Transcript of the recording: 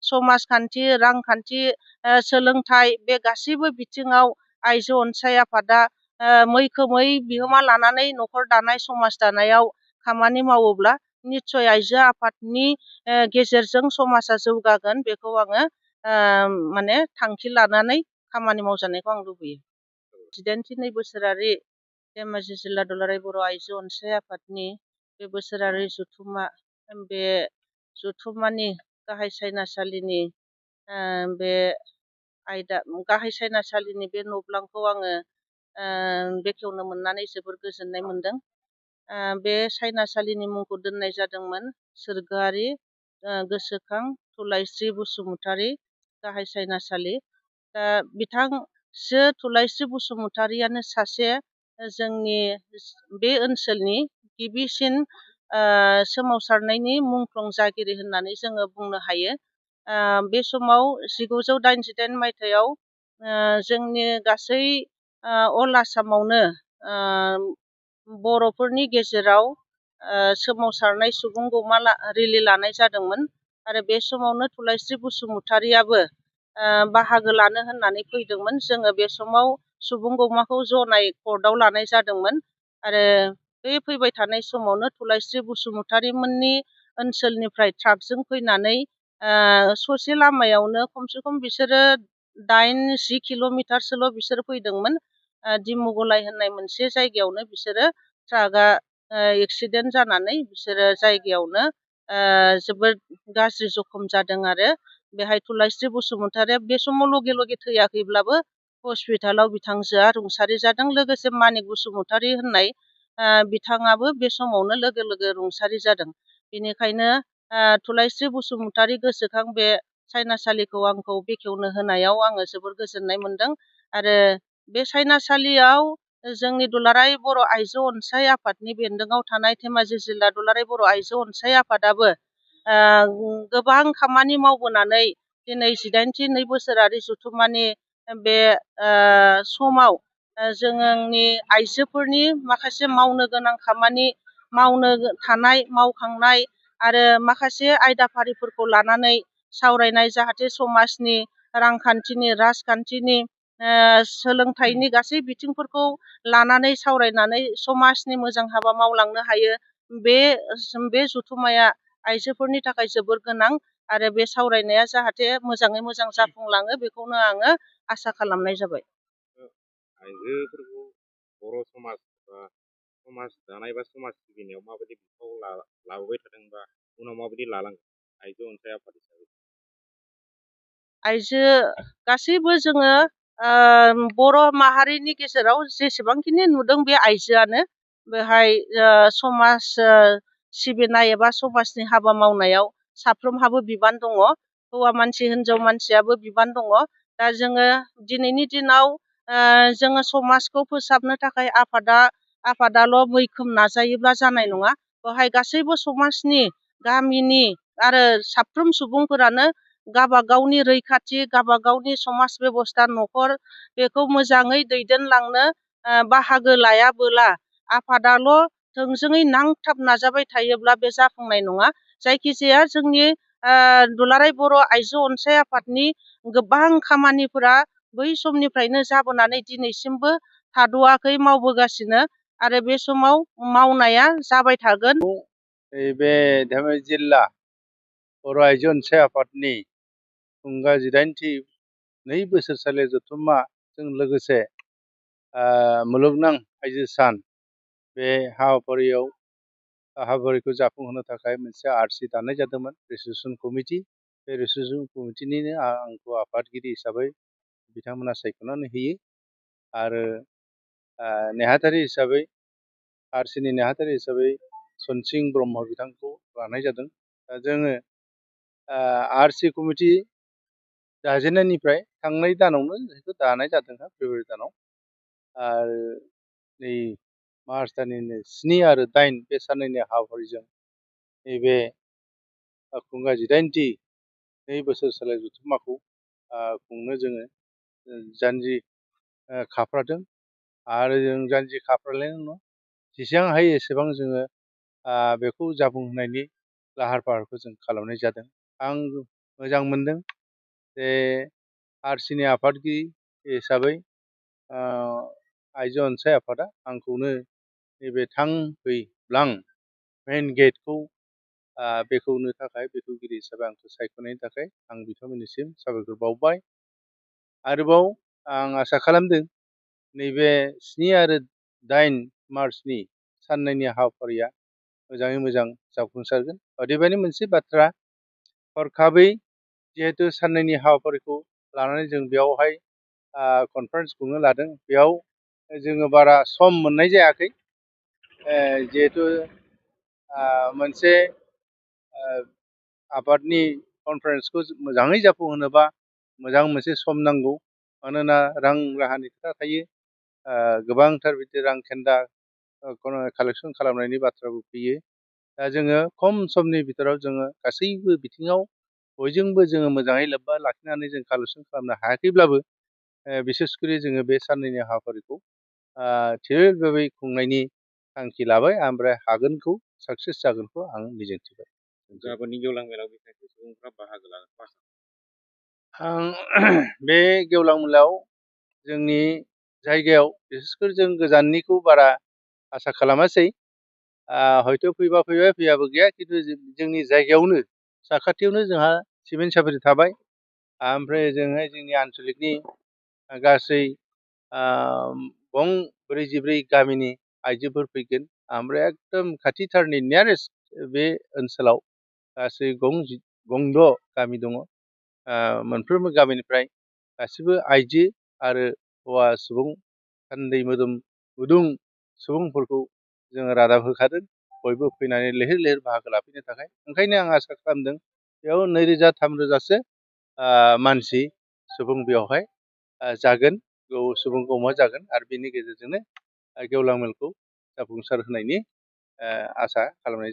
समाजखान्थि, रांखान्थि, सोलोंथाइ बे गासैबो बिथिङाव आइजो अनसाय आफादा मैखोमै बिहोमा लानानै न'खर दानाय, समाज दानायाव खामानि मावोब्ला निस्सय आइजो आफादनि गेजेरजों समाजा जौगागोन। बेखौ आङो माने थांखि लानानै खामानि मावजानायखौ आं लुबैयो। 82 बोसोरारि धेमाजि जिल्ला दुलाराय बर' आइजो अनसाय आफादनि बे बोसोरारि जथुम्मा, बे जथुम्मानि गाहाय सायनासालिनि बे गाहाय सायनासालिनि बे न'ब्लांखौ आङो बेखेवनो मोननानै जोबोर गोजोननाय मोनदों। बे सायनासालिनि मुंखौ दोननाय जादोंमोन सोरगोआरि गोसोखां थुलाइस्रि बसुमतारी गाहाय सायनासालि। दा बिथांजो थुलाइस्रि बसुमतारीयानो सासे जोंनि बे ओनसोलनि गिबिसिन सोमावसारनायनि मुंख्लं जागिरि होननानै जोङो बुंनो हायो। बे समाव 1988 मायथाइयाव जोंनि गासै अल आसामावनो बर'फोरनि गेजेराव सोमावसारनाय सुबुंगौमा रेलि लानाय जादोंमोन आरो बे समावनो थुलाइस्रि बसुमतारीयाबो बाहागो लानो होननानै फैदोंमोन। जोङो बे समाव सुबुंगौमाखौ जनाय कर्टआव लानाय जादोंमोन आरो बे फैबाय थानाय समावनो थुलाइस्रि बसुमतारी मोननि ओनसोलनिफ्राय ट्राकजों फैनानै ससे लामायावनो खमसे खम बिसोरो 8-10 किल'मिटारसोल' बिसोर फैदोंमोन। दिमुगलाय होननाय मोनसे जायगायावनो बिसोरो ट्राकआ एक्सिडेन्ट जानानै बिसोरो जायगायावनो जोबोद गाज्रि जखम जादों आरो बेहाय थुलाइस्रि बसुमतारीया बे समाव लगे लगे थैयाखैब्लाबो हस्पिटालाव बिथांजोआ रुंसारि जादों। लोगोसे मानिक बसुमतारी होननाय बिथाङाबो बे समावनो लोगो लोगो रुंसारि जादों। बेनिखायनो थुलाइस्रि बसुमतारी गोसोखां बे सायनासालिखौ आंखौ बेखेवनो होनायाव आङो जोबोर गोजोननाय मोनदों आरो बे सायनासालियाव जोंनि दुलाराय बर' आइजो अनसाय आफादनि बेन्दोङाव थानाय धेमाजि जिल्ला दुलाराय बर' आइजो अनसाय आफादाबो गोबां खामानि मावबोनानै दिनै 82 बोसोरारि जथुम्मानि बे समाव जोंनि आइजोफोरनि माखासे मावनो गोनां खामानि, मावनो थानाय, मावखांनाय आरो माखासे आयदाफारिफोरखौ लानानै सावरायनाय, जाहाथे समाजनि, रांखान्थिनि, राजखान्थिनि, सोलोंथाइनि गासै बिथिंफोरखौ लानानै सावरायनानै समाजनि मोजां हाबा मावलांनो हायो। बे जथुम्माया आइजोफोरनि थाखाय जोबोर गोनां आरो बे सावरायनाया जाहाथे मोजाङै मोजां जाफुंलाङो बेखौनो आङो आसा खालामनाय जाबाय। आइजोफोरखौ बर' समाज बा समाज दानाय बा समाज सिबिनायाव माबायदि बिफाव लाबोबाय थादों बा उनाव माबायदि लालांगोन आइजो अनसाय आफाद हिसाबै? आइजो गासैबो जोङो बर' माहारिनि गेजेराव जेसेबांखिनि नुदों बे आइजोआनो। बेहाय समाज सिबिनाय एबा समाजनि हाबा मावनायाव साफ्रोमहाबो बिबान दङ। हौवा मानसि हिनजाव मानसियाबो बिबान दङ। दा जोङो दिनैनि दिनाव जोङो समाजखौ फोसाबनो थाखाय आफादाल' मैखोम नाजायोब्ला जानाय नङा। बेवहाय गासैबो समाजनि, गामिनि आरो साफ्रोम सुबुंफोरानो गावबागावनि रैखाथि, गावबागावनि समाज बेबस्था, न'खर बेखौ मोजाङै दैदेनलांनो बाहागो लायाबोला, आफादाल' थोंजोङै नांथाब नाजाबाय थायोब्ला बे जाफुंनाय नङा। जायखिजाया जोंनि दुलाराय बर' आइजो अनसाय आफादनि गोबां खामानिफोरा बै समनिफ्रायनो जाबोनानै दिनैसिमबो थाद'आखै, मावबोगासिनो आरो बे समाव मावनाया जाबाय थागोन। बे धेमाजि जिल्ला बर' आइजो अनसाय आफादनि थुंगा 82 बोसोरसालि जथुम्माजों लोगोसे मुलुगनां आइजो सान बे हाबाफारिखौ जाफुंहोनो थाखाय मोनसे आरसि दानाय जादोंमोन, रेसुलेसन कमिटि। बे रेसुलेसन कमिटिनिनो आंखौ आफादगिरि हिसाबै बिथांमोना सायख'नानै होयो आरो नेहाथारि हिसाबै, आरसिनि नेहाथारि हिसाबै सनसिं ब्रह्म बिथांखौ लानाय जादों। दा जोङो आरसि कमिटि दाजेननायनिफ्राय थांनाय दानावनो बेखौ दानाय जादों, फेब्रुवारि दानाव। आरो नै मार्च दाननि 7 आरो 8 बे साननैनि हाबाफारिजों नैबे खुंगा 82 बोसोरसालि जथुम्माखौ खुंनो जोङो जानजि खाफ्रादों आरो जों जानजि खाफ्रालायनाय नङा, जेसेबां हायो एसेबां जोङो बेखौ जाफुंहोनायनि लाहार फाहारखौ जों खालामनाय जादों। आं मोजां मोनदों जे आरसिनि आफादगिरि हिसाबै आइजो अनसाय आफादा आंखौनो नैबे थांफैब्लां मेइन गेटखौ बेखेवनो थाखाय बेखेवगिरि हिसाबै आंखौ सायख'नायनि थाखाय आं बिथांमोननिसिम साबायखर बावबाय। आरोबाव आं आसा खालामदों नैबे 7 आरो 8 मार्चनि साननैनि हाबाफारिया मोजाङै मोजां जाफुंसारगोन। अदेबानि मोनसे बाथ्रा, हरखाबै जिहेतु साननैनि हाबाफारिखौ लानानै जों बेयावहाय कनफारेन्स खुंनो लादों, बेयाव जोङो बारा सम मोननाय जायाखै। जिहेतु मोनसे आबादनि कनफारेन्सखौ मोजाङै जाफुंहोनोबा मोजां मोनसे सम नांगौ, मानोना रां राहानि खोथा थायो, गोबांथार बिदि रां खेन्दा कालेक्सन खालामनायनि बाथ्राबो फैयो। दा जोङो खम समनि बिथोराव जोङो गासैबो बिथिङाव बयजोंबो जोङो मोजाङै लोब्बा लाखिनानै जों कालेक्सन खालामनो हायाखैब्लाबो बिसेसकरि जोङो बे साननैनि हाबाफारिखौ थिरै खुंनायनि थांखि लाबाय, ओमफ्राय हागोनखौ साक्सेस जागोनखौ आं मिजिंथिबाय। गाबोननि गेवलां मेलाव बेसेबांसो सुबुंफ्रा बाहागो लागोन? आं बे गेवलां मेलाव जोंनि जायगायाव बिसेसकरि जों गोजाननिखौ बारा आसा खालामासै। हयथ' फैबा फैबाय, फैयाबो गैया, खिन्थु जोंनि जायगायावनो साखाथियावनो जोंहा सिमेन्ट सापरि थाबाय, ओमफ्राय ओजोंहाय जोंनि आन्सलिकनि गासै 44 गामिनि आइजोफोर फैगोन, ओमफ्राय एकदम खाथिथारनि नियारेस्ट बे ओनसोलाव गासै 6 गामि दङ। मोनफ्रोमबो गामिनिफ्राय गासिबो आइजो आरो हौवा सुबुं थान्दै मोदोम गुदुं सुबुंफोरखौ जोङो रादाब होखादों, बयबो फैनानै लैहोर लैहोर बाहागो लाफैनो थाखाय। ओंखायनो आं आसा खालामदों बेयाव 2000-3000सो मानसि सुबुं बेवहाय जागोन, सुबुं गौमा जागोन, आरो बेनि गेजेरजोंनो गेवलां मेलखौ जाफुंसार होनायनि आसा खालामनाय जाबाय।